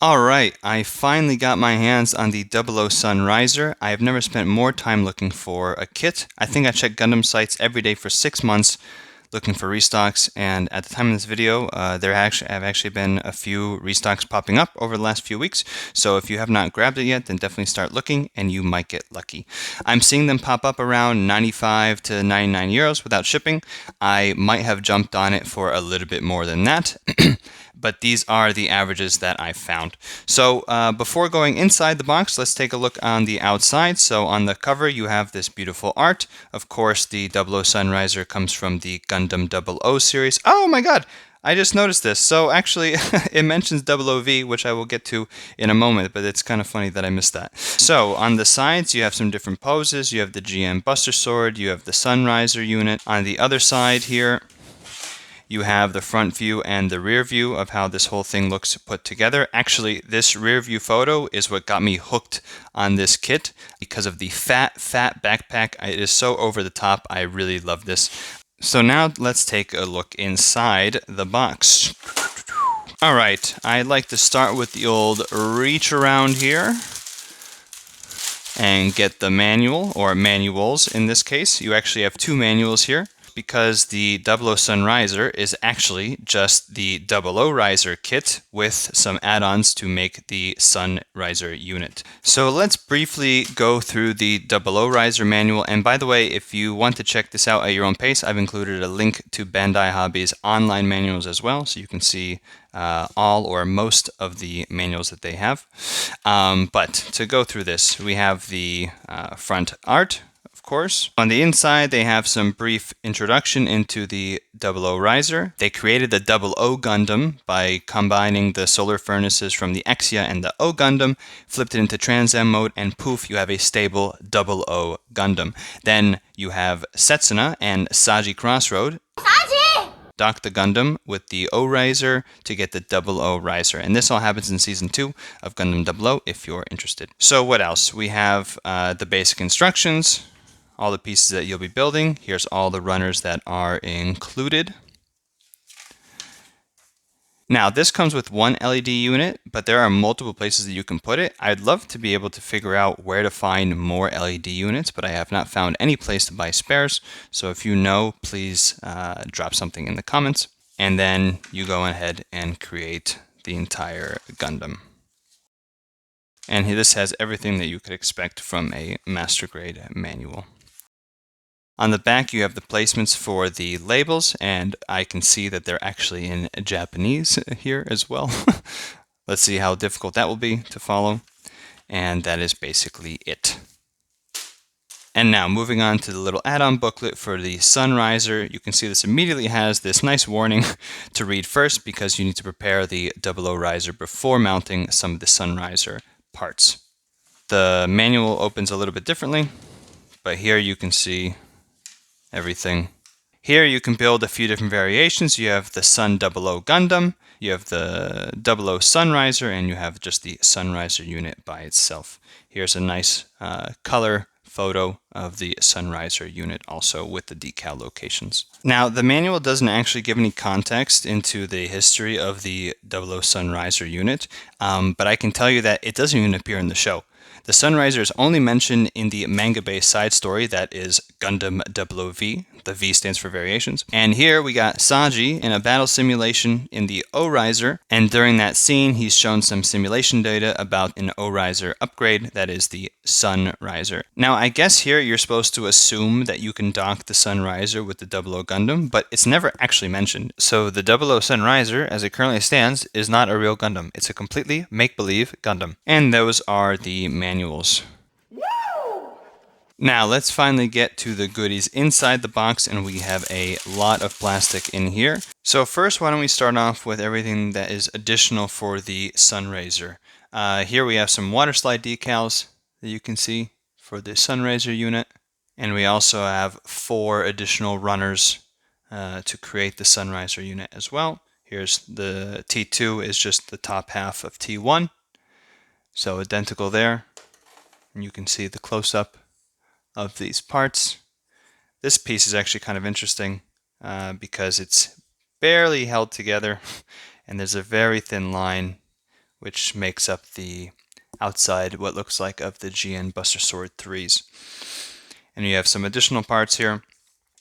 Alright, I finally got my hands on the 00 Sunriser. I have never spent more time looking for a kit. I think I checked Gundam sites every day for 6 months looking for restocks, and at the time of this video, there have actually been a few restocks popping up over the last few weeks. So if you have not grabbed it yet, then definitely start looking and you might get lucky. I'm seeing them pop up around 95 to 99 euros without shipping. I might have jumped on it for a little bit more than that. But these are the averages that I found. So before going inside the box, let's take a look on the outside. So on the cover, you have this beautiful art. Of course, the 00 Sunriser comes from the Gundam 00 series. Oh my god! I just noticed this. So actually, it mentions 00V, which I will get to in a moment, but it's kind of funny that I missed that. So on the sides, you have some different poses. You have the GM Buster Sword. You have the Sunriser unit. On the other side here, you have the front view and the rear view of how this whole thing looks put together. Actually, this rear view photo is what got me hooked on this kit because of the fat backpack. It is so over the top. I really love this. So now let's take a look inside the box. Alright, I'd like to start with the old reach around here and get the manual, or manuals in this case. You actually have two manuals here, because the 00 Sunriser is actually just the 00 Riser kit with some add-ons to make the Sunriser unit. So let's briefly go through the 00 Riser manual. And by the way, if you want to check this out at your own pace, I've included a link to Bandai Hobby's online manuals as well, so you can see all or most of the manuals that they have. But to go through this, we have the front art, course. On the inside, they have some brief introduction into the 00 Riser. They created the 00 Gundam by combining the solar furnaces from the Exia and the O Gundam, flipped it into Trans Am mode, and poof, you have a stable 00 Gundam. Then you have Setsuna and Saji Crossroad. Dock the Gundam with the O Riser to get the 00 Riser. And this all happens in Season 2 of Gundam 00 if you're interested. So what else? We have the basic instructions, all the pieces that you'll be building. Here's all the runners that are included. Now, this comes with one LED unit, but there are multiple places that you can put it. I'd love to be able to figure out where to find more LED units, but I have not found any place to buy spares. So if you know, please drop something in the comments. And then you go ahead and create the entire Gundam. And this has everything that you could expect from a master grade manual. On the back, you have the placements for the labels, and I can see that they're actually in Japanese here as well. Let's see how difficult that will be to follow. And that is basically it. And now, moving on to the little add-on booklet for the Sunriser. You can see this immediately has this nice warning to read first, because you need to prepare the 00 Riser before mounting some of the Sunriser parts. The manual opens a little bit differently, but here you can see everything. Here you can build a few different variations. You have the Sun 00 Gundam, you have the 00 Sunriser, and you have just the Sunriser unit by itself. Here's a nice color photo of the Sunriser unit also with the decal locations. Now, the manual doesn't actually give any context into the history of the 00 Sunriser unit, but I can tell you that it doesn't even appear in the show. The Sunriser is only mentioned in the manga-based side story that is Gundam 00V. The V stands for variations. And here we got Saji in a battle simulation in the O Riser. And during that scene, he's shown some simulation data about an O Riser upgrade that is the Sunriser. Now, I guess here you're supposed to assume that you can dock the Sunriser with the 00 Gundam, but it's never actually mentioned. So the 00 Sunriser, as it currently stands, is not a real Gundam. It's a completely make-believe Gundam. And those are the manuals. Now let's finally get to the goodies inside the box, and we have a lot of plastic in here. So first, why don't we start off with everything that is additional for the Sunriser. Here we have some water slide decals that you can see for the Sunriser unit, and we also have 4 additional runners to create the Sunriser unit as well. Here's the T2 is just the top half of T1, so identical there, and you can see the close-up of these parts. This piece is actually kind of interesting because it's barely held together and there's a very thin line which makes up the outside, what looks like, of the GN Buster Sword 3s. And you have some additional parts here.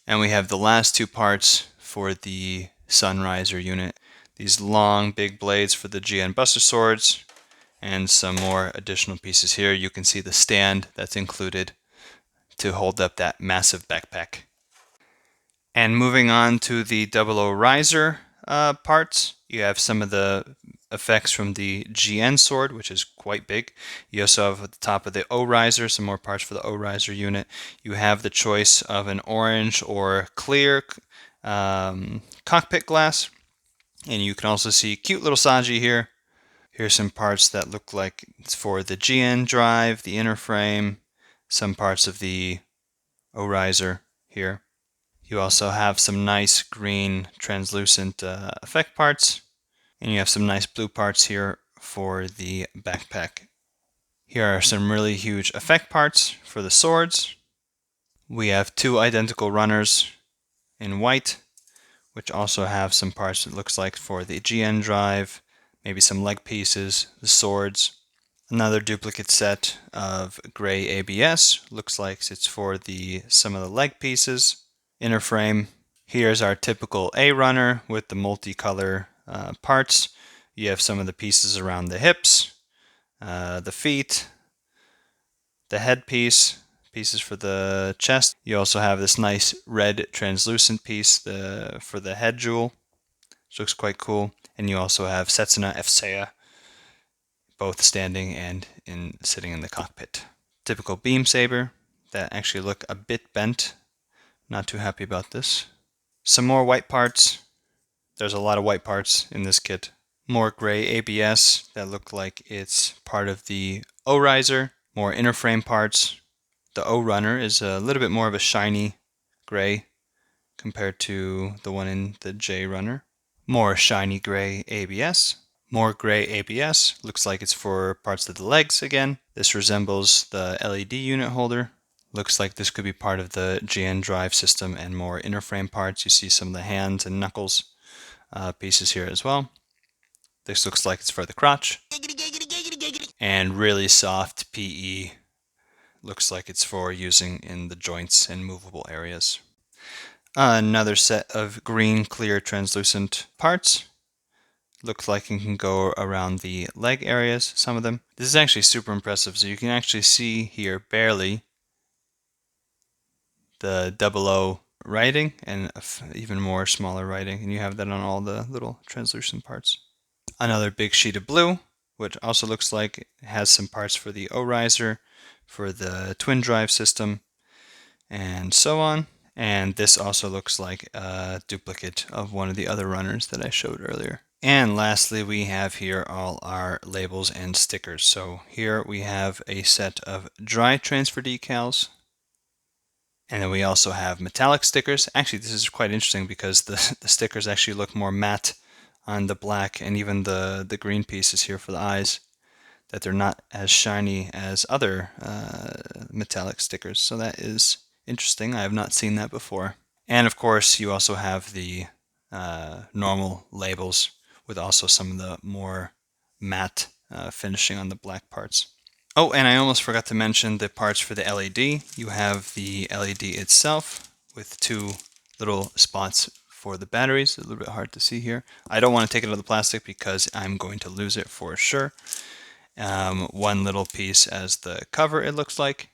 And we have the last two parts for the Sunriser unit. These long, big blades for the GN Buster Swords, and some more additional pieces here. You can see the stand that's included to hold up that massive backpack. And moving on to the 00 Riser parts, you have some of the effects from the GN sword, which is quite big. You also have at the top of the O Riser some more parts for the O Riser unit. You have the choice of an orange or clear cockpit glass. And you can also see cute little Saji here. Here's some parts that look like it's for the GN drive, the inner frame, some parts of the O Riser here. You also have some nice green translucent effect parts, and you have some nice blue parts here for the backpack. Here are some really huge effect parts for the swords. We have two identical runners in white, which also have some parts that looks like for the GN drive, maybe some leg pieces, the swords. Another duplicate set of gray ABS, looks like it's for some of the leg pieces. Inner frame. Here's our typical A runner with the multicolor parts. You have some of the pieces around the hips, the feet, the headpiece, pieces for the chest. You also have this nice red translucent piece for the head jewel, which looks quite cool. And you also have Setsuna F-Seiya, both standing and sitting in the cockpit. Typical beam saber that actually look a bit bent. Not too happy about this. Some more white parts. There's a lot of white parts in this kit. More gray ABS that look like it's part of the O Riser. More inner frame parts. The O Runner is a little bit more of a shiny gray compared to the one in the J Runner. More shiny gray ABS. More gray ABS. Looks like it's for parts of the legs again. This resembles the LED unit holder. Looks like this could be part of the GN drive system, and more inner frame parts. You see some of the hands and knuckles pieces here as well. This looks like it's for the crotch. And really soft PE. Looks like it's for using in the joints and movable areas. Another set of green clear translucent parts. Looks like it can go around the leg areas, some of them. This is actually super impressive. So you can actually see here barely the 00 writing and even more smaller writing, and you have that on all the little translucent parts. Another big sheet of blue, which also looks like it has some parts for the O Riser, for the twin drive system, and so on. And this also looks like a duplicate of one of the other runners that I showed earlier. And lastly, we have here all our labels and stickers. So here we have a set of dry transfer decals. And then we also have metallic stickers. Actually, this is quite interesting because the stickers actually look more matte on the black, and even the green pieces here for the eyes, that they're not as shiny as other metallic stickers. So that is interesting. I have not seen that before. And of course, you also have the normal labels with also some of the more matte finishing on the black parts. Oh, and I almost forgot to mention the parts for the LED. You have the LED itself with two little spots for the batteries. A little bit hard to see here. I don't want to take it out of the plastic because I'm going to lose it for sure. One little piece as the cover, it looks like,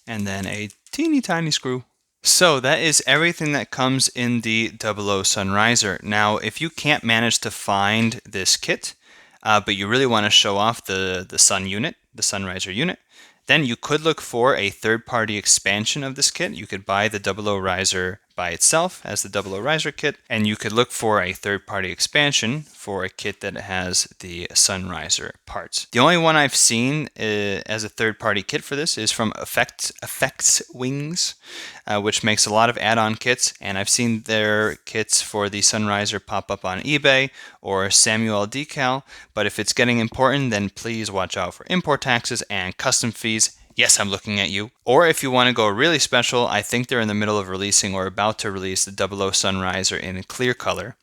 and then a teeny tiny screw. So that is everything that comes in the 00 Sunriser. Now, if you can't manage to find this kit, but you really want to show off the Sun unit, the Sunriser unit, then you could look for a third-party expansion of this kit. You could buy the 00 Riser by itself as the 00 Riser kit, and you could look for a third-party expansion for a kit that has the Sunriser parts. The only one I've seen as a third-party kit for this is from Effects Wings, which makes a lot of add-on kits, and I've seen their kits for the Sunriser pop up on eBay or Samuel Decal, but if it's getting important, then please watch out for import taxes and custom fees. Yes, I'm looking at you. Or if you want to go really special, I think they're in the middle of releasing or about to release the 00 Sunriser in clear color.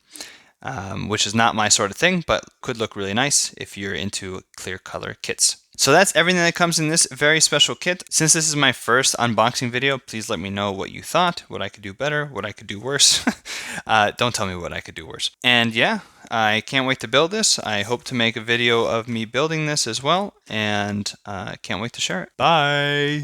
which is not my sort of thing, but could look really nice if you're into clear color kits. So that's everything that comes in this very special kit. Since this is my first unboxing video, please let me know what you thought, what I could do better, what I could do worse. Don't tell me what I could do worse. And yeah, I can't wait to build this. I hope to make a video of me building this as well, and can't wait to share it. Bye!